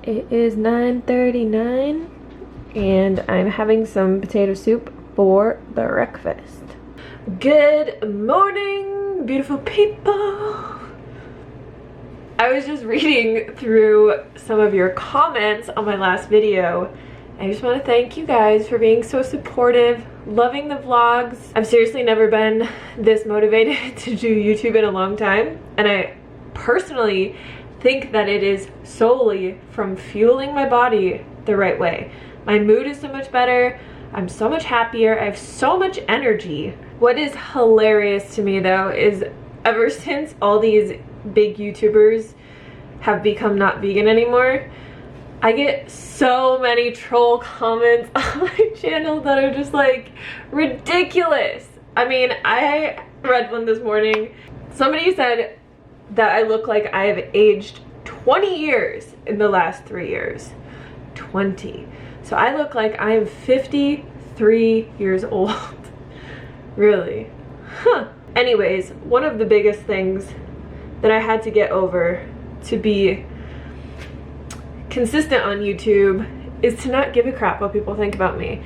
It is 9:39 and I'm having some potato soup for breakfast. Good morning, beautiful people. I was just reading through some of your comments on my last video. I just want to thank you guys for being so supportive, loving the vlogs. I've seriously never been this motivated to do YouTube in a long time, and I personally think that it is solely from fueling my body the right way. My mood is so much better, I'm so much happier, I have so much energy. What is hilarious to me though is ever since all these big YouTubers have become not vegan anymore, I get so many troll comments on my channel that are just like ridiculous. I mean, I read one this morning. Somebody said that I look like I have aged 20 years in the last 3 years. 20. So I look like I am 53 years old. Really? Huh. Anyways, one of the biggest things that I had to get over to be consistent on YouTube is to not give a crap what people think about me.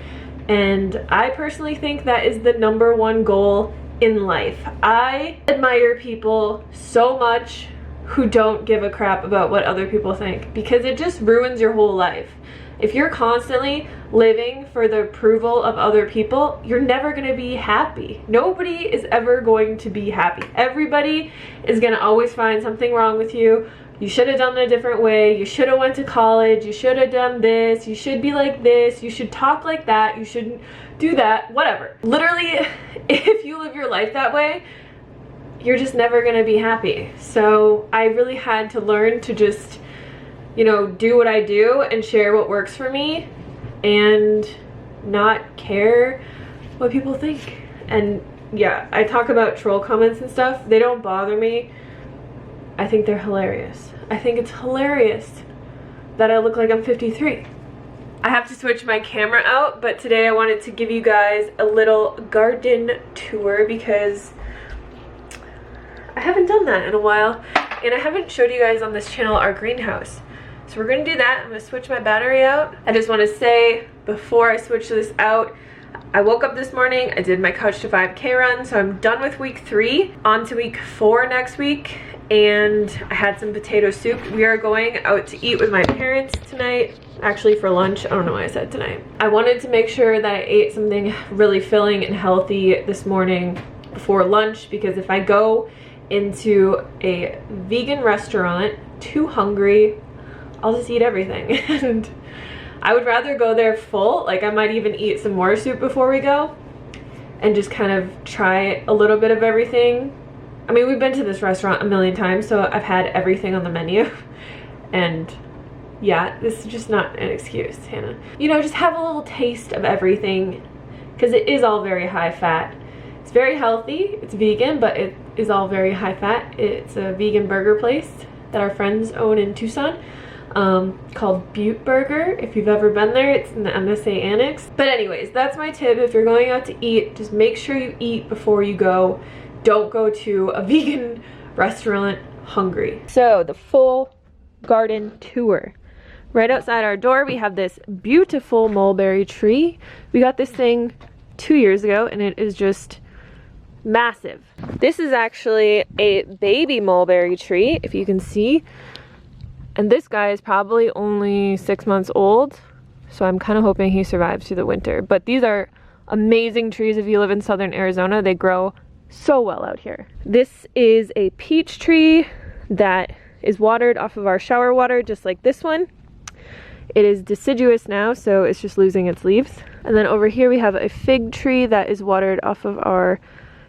And I personally think that is the #1 goal in life. I admire people so much who don't give a crap about what other people think, because it just ruins your whole life. If you're constantly living for the approval of other people, you're never going to be happy. Nobody is ever going to be happy. Everybody is going to always find something wrong with you. You should have done it a different way. You should have went to college. You should have done this. You should be like this. You should talk like that. You shouldn't do that. Whatever. Literally, if you live your life that way, you're just never going to be happy. So I really had to learn to just, you know, do what I do and share what works for me and not care what people think. And yeah, I talk about troll comments and stuff. They don't bother me. I think they're hilarious. I think it's hilarious that I look like I'm 53. I have to switch my camera out, but today I wanted to give you guys a little garden tour because I haven't done that in a while, and I haven't showed you guys on this channel our greenhouse. So we're gonna do that. I'm gonna switch my battery out. I just wanna say, before I switch this out, I woke up this morning, I did my Couch to 5K run, so I'm done with week 3, on to week 4 next week, and I had some potato soup. We are going out to eat with my parents tonight, actually for lunch. I don't know why I said tonight. I wanted to make sure that I ate something really filling and healthy this morning before lunch, because if I go into a vegan restaurant too hungry, I'll just eat everything. And I would rather go there full. Like, I might even eat some more soup before we go and just kind of try a little bit of everything. I mean, we've been to this restaurant a million times, so I've had everything on the menu. And yeah, this is just not an excuse, Hannah. You know, just have a little taste of everything, because it is all very high fat. It's very healthy, it's vegan, but it is all very high fat. It's a vegan burger place that our friends own in Tucson, called Butte Burger. If you've ever been there, it's in the MSA Annex. But anyways, that's my tip. If you're going out to eat, just make sure you eat before you go. Don't go to a vegan restaurant hungry. So the full garden tour. Right outside our door, we have this beautiful mulberry tree. We got this thing 2 years ago, and it is just massive. This is actually a baby mulberry tree, if you can see. And this guy is probably only 6 months old, so I'm kind of hoping he survives through the winter. But these are amazing trees if you live in southern Arizona. They grow so well out here. This is a peach tree that is watered off of our shower water, just like this one. It is deciduous now, so it's just losing its leaves. And then over here we have a fig tree that is watered off of our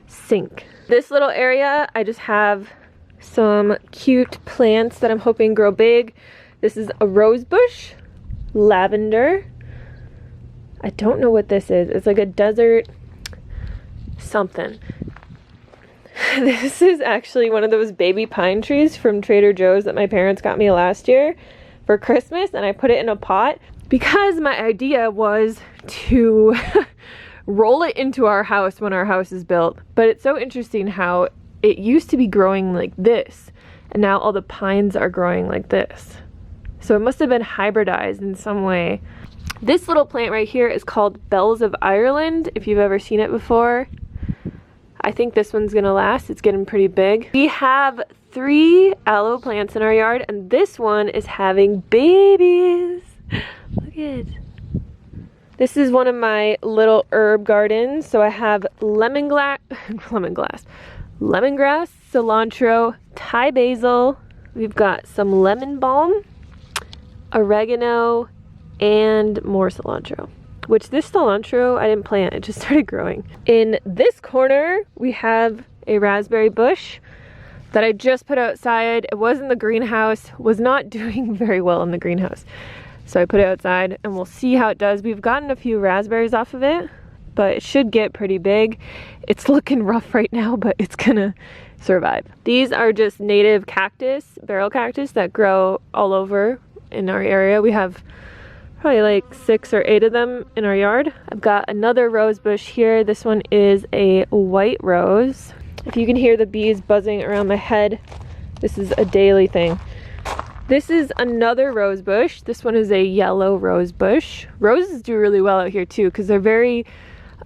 sink. This little area, I just have some cute plants that I'm hoping grow big. This is a rose bush, lavender. I don't know what this is. It's like a desert something. This is actually one of those baby pine trees from Trader Joe's that my parents got me last year for Christmas, and I put it in a pot because my idea was to roll it into our house when our house is built. But it's so interesting how it used to be growing like this, and now all the pines are growing like this. So it must have been hybridized in some way. This little plant right here is called Bells of Ireland, if you've ever seen it before. I think this one's gonna last. It's getting pretty big. We have 3 aloe plants in our yard, and this one is having babies. Look at it. This is one of my little herb gardens. So I have lemongrass, cilantro, Thai basil. We've got some lemon balm, oregano, and more cilantro. Which this cilantro I didn't plant, it just started growing. In this corner, we have a raspberry bush that I just put outside. It was in the greenhouse, was not doing very well in the greenhouse. So I put it outside and we'll see how it does. We've gotten a few raspberries off of it, but it should get pretty big. It's looking rough right now, but it's gonna survive. These are just native cactus, barrel cactus that grow all over in our area. We have probably like 6 or 8 of them in our yard. I've got another rose bush here. This one is a white rose. If you can hear the bees buzzing around my head, this is a daily thing. This is another rose bush. This one is a yellow rose bush. Roses do really well out here too because they're very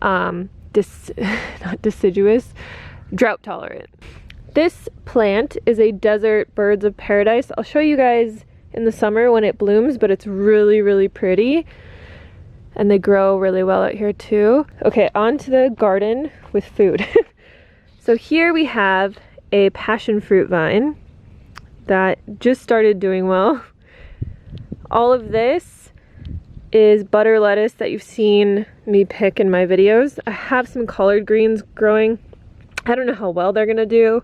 not deciduous, drought tolerant. This plant is a desert birds of paradise. I'll show you guys in the summer when it blooms, but it's really, really pretty. And they grow really well out here too. Okay, on to the garden with food. So here we have a passion fruit vine that just started doing well. All of this is butter lettuce that you've seen me pick in my videos. I have some collard greens growing. I don't know how well they're gonna do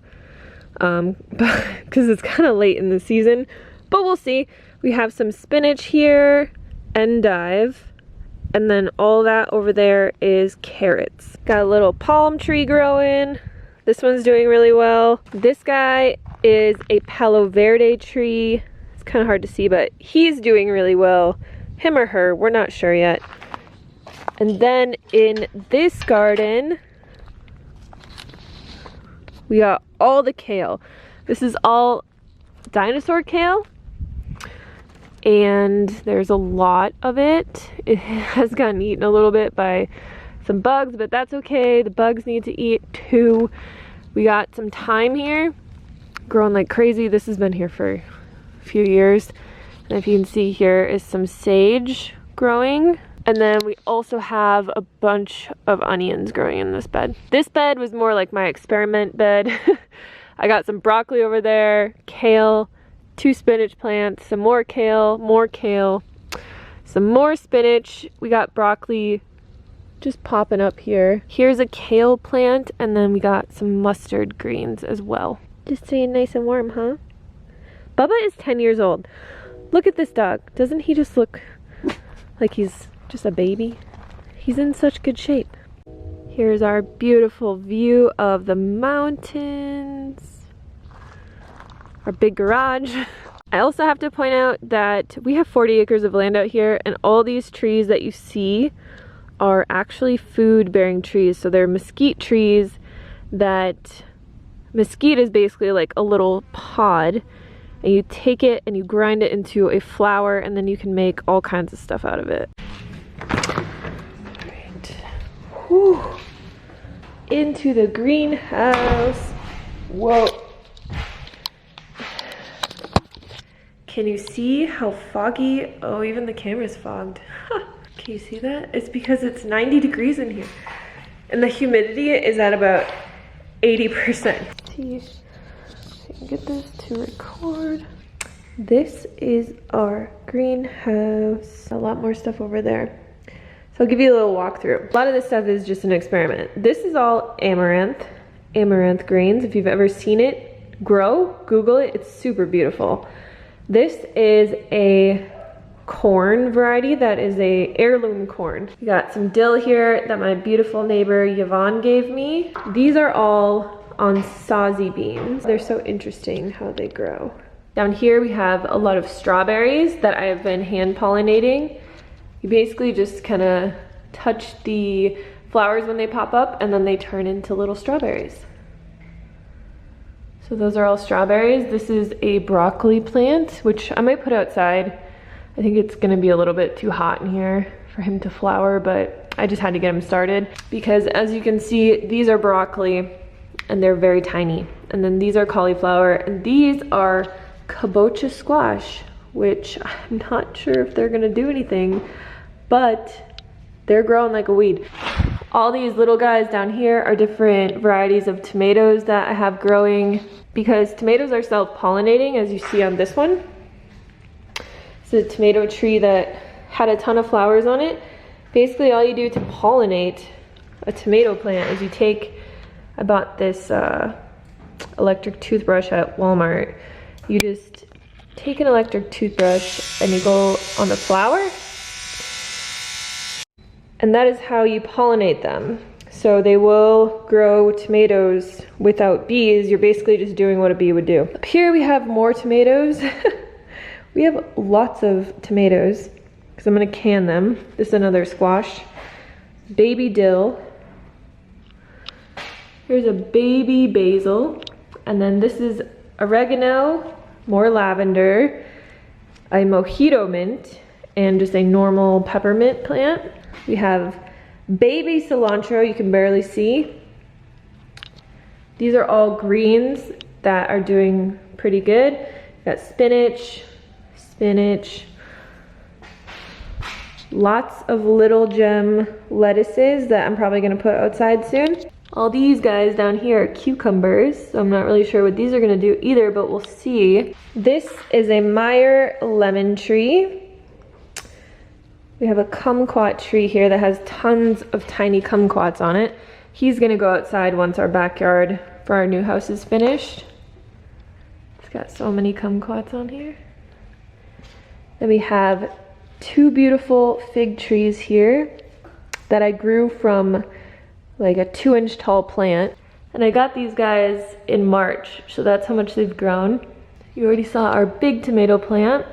because it's kind of late in the season, but we'll see. We have some spinach here, endive, and then all that over there is carrots. Got a little palm tree growing. This one's doing really well. This guy is a Palo Verde tree. It's kind of hard to see, but he's doing really well. Him or her, we're not sure yet. And then in this garden, we got all the kale. This is all dinosaur kale. And there's a lot of it. It has gotten eaten a little bit by some bugs, but that's okay. The bugs need to eat too. We got some thyme here, growing like crazy. This has been here for a few years. And if you can see here is some sage growing. And then we also have a bunch of onions growing in this bed. This bed was more like my experiment bed. I got some broccoli over there, kale, 2 spinach plants, some more kale, some more spinach. We got broccoli just popping up here. Here's a kale plant, and then we got some mustard greens as well. Just staying nice and warm, huh? Bubba is 10 years old. Look at this dog. Doesn't he just look like he's just a baby? He's in such good shape. Here's our beautiful view of the mountains. Our big garage. I also have to point out that we have 40 acres of land out here, and all these trees that you see are actually food-bearing trees. So they're mesquite trees that, mesquite is basically like a little pod, and you take it and you grind it into a flour, and then you can make all kinds of stuff out of it. Alright. Whew. Into the greenhouse. Whoa. Can you see how foggy? Oh, even the camera's fogged. Can you see that? It's because it's 90 degrees in here. And the humidity is at about 80%. See if I can get this to record. This is our greenhouse. A lot more stuff over there. So I'll give you a little walkthrough. A lot of this stuff is just an experiment. This is all amaranth greens. If you've ever seen it grow, Google it. It's super beautiful. This is a corn variety that is a heirloom corn. We got some dill here that my beautiful neighbor Yvonne gave me. These are all on sawzy beans. They're so interesting how they grow. Down here we have a lot of strawberries that I have been hand pollinating. You basically just kind of touch the flowers when they pop up, and then they turn into little strawberries. So those are all strawberries. This is a broccoli plant, which I might put outside I think it's gonna be a little bit too hot in here for him to flower, but I just had to get him started because as you can see, these are broccoli and they're very tiny. And then these are cauliflower and these are kabocha squash, which I'm not sure if they're gonna do anything, but they're growing like a weed. All these little guys down here are different varieties of tomatoes that I have growing because tomatoes are self-pollinating, as you see on this one. It's a tomato tree that had a ton of flowers on it. Basically, all you do to pollinate a tomato plant is you take, I bought this electric toothbrush at Walmart. You just take an electric toothbrush and you go on the flower. And that is how you pollinate them. So they will grow tomatoes without bees. You're basically just doing what a bee would do. Up here we have more tomatoes. We have lots of tomatoes because I'm gonna can them. This is another squash. Baby dill. Here's a baby basil. And then this is oregano, more lavender, a mojito mint, and just a normal peppermint plant. We have baby cilantro, you can barely see. These are all greens that are doing pretty good. Got spinach, lots of little gem lettuces that I'm probably gonna put outside soon. All these guys down here are cucumbers, so I'm not really sure what these are gonna do either, but we'll see. This is a Meyer lemon tree. We have a kumquat tree here that has tons of tiny kumquats on it. He's gonna go outside once our backyard for our new house is finished. It's got so many kumquats on here. Then we have two beautiful fig trees here that I grew from like a 2-inch tall plant. And I got these guys in March, so that's how much they've grown. You already saw our big tomato plant.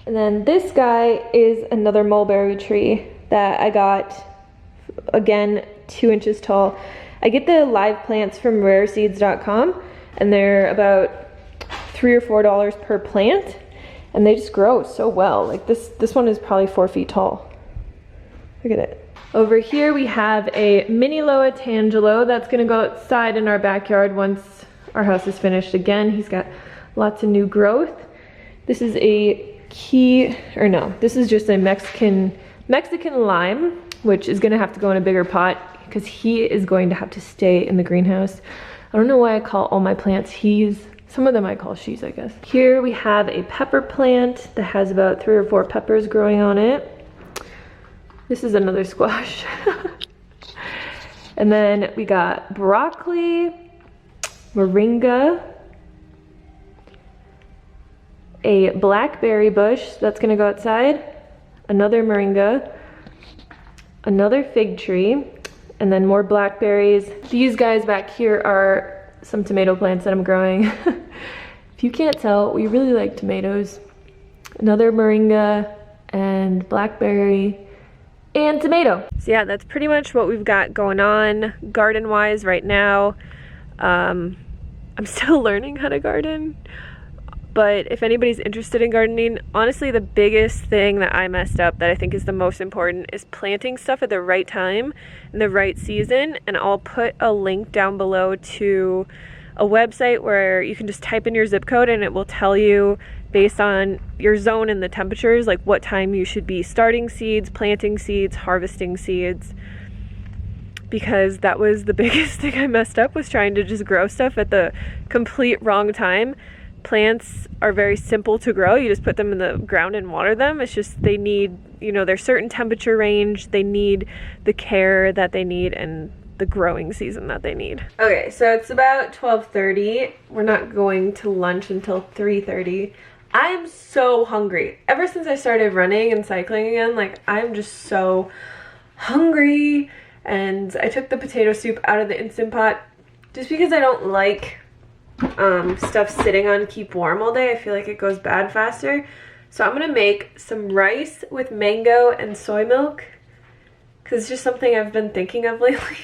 And then this guy is another mulberry tree that I got, again, 2 inches tall. I get the live plants from rareseeds.com and they're about $3 or $4 per plant and they just grow so well. Like this one is probably 4 feet tall. Look at it. Over here we have a mini Loa Tangelo that's gonna go outside in our backyard once our house is finished. Again, he's got lots of new growth. This is a this is just a Mexican lime, which is gonna have to go in a bigger pot because he is going to have to stay in the greenhouse. I don't know why I call all my plants he's. Some of them I call she's, I guess. Here we have a pepper plant that has about 3 or 4 peppers growing on it. This is another squash. And then we got broccoli, moringa, a blackberry bush that's gonna go outside, another moringa, another fig tree, and then more blackberries. These guys back here are some tomato plants that I'm growing. If you can't tell, we really like tomatoes. Another moringa and blackberry and tomato. So yeah, that's pretty much what we've got going on garden-wise right now. I'm still learning how to garden. But if anybody's interested in gardening, honestly, the biggest thing that I messed up that I think is the most important is planting stuff at the right time in the right season. And I'll put a link down below to a website where you can just type in your zip code and it will tell you based on your zone and the temperatures, like what time you should be starting seeds, planting seeds, harvesting seeds. Because that was the biggest thing I messed up, was trying to just grow stuff at the complete wrong time. Plants are very simple to grow. You just put them in the ground and water them. It's just they need, you know, their certain temperature range. They need the care that they need and the growing season that they need. Okay, so it's about 12:30. We're not going to lunch until 3:30. I am so hungry. Ever since I started running and cycling again, like I'm just so hungry. And I took the potato soup out of the Instant Pot just because I don't like stuff sitting on keep warm all day. I feel like it goes bad faster. So I'm gonna make some rice with mango and soy milk because it's just something I've been thinking of lately.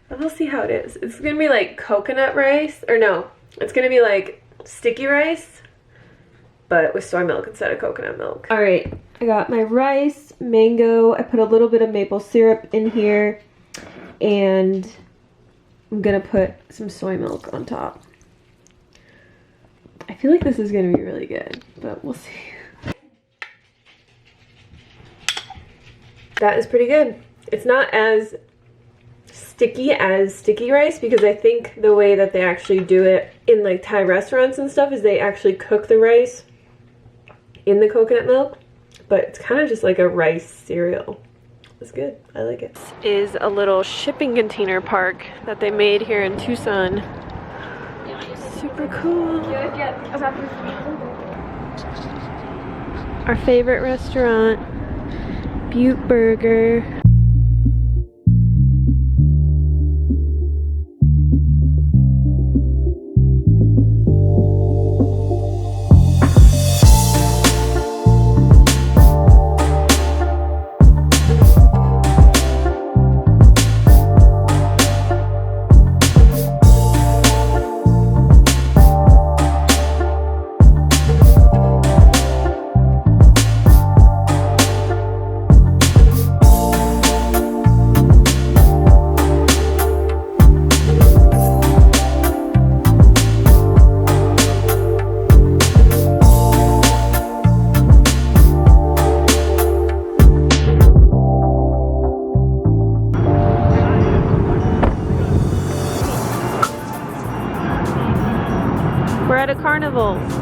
And we'll see how it is. It's gonna be like coconut rice, or no, it's gonna be like sticky rice, but with soy milk instead of coconut milk. All right, I got my rice, mango. I put a little bit of maple syrup in here, and I'm gonna put some soy milk on top. I feel like this is gonna be really good, but we'll see. That is pretty good. It's not as sticky as sticky rice, because I think the way that they actually do it in like Thai restaurants and stuff is they actually cook the rice in the coconut milk, but it's kind of just like a rice cereal. It's good. I like it. This is a little shipping container park that they made here in Tucson. Super cool. Our favorite restaurant, Butte Burger. We're at a carnival.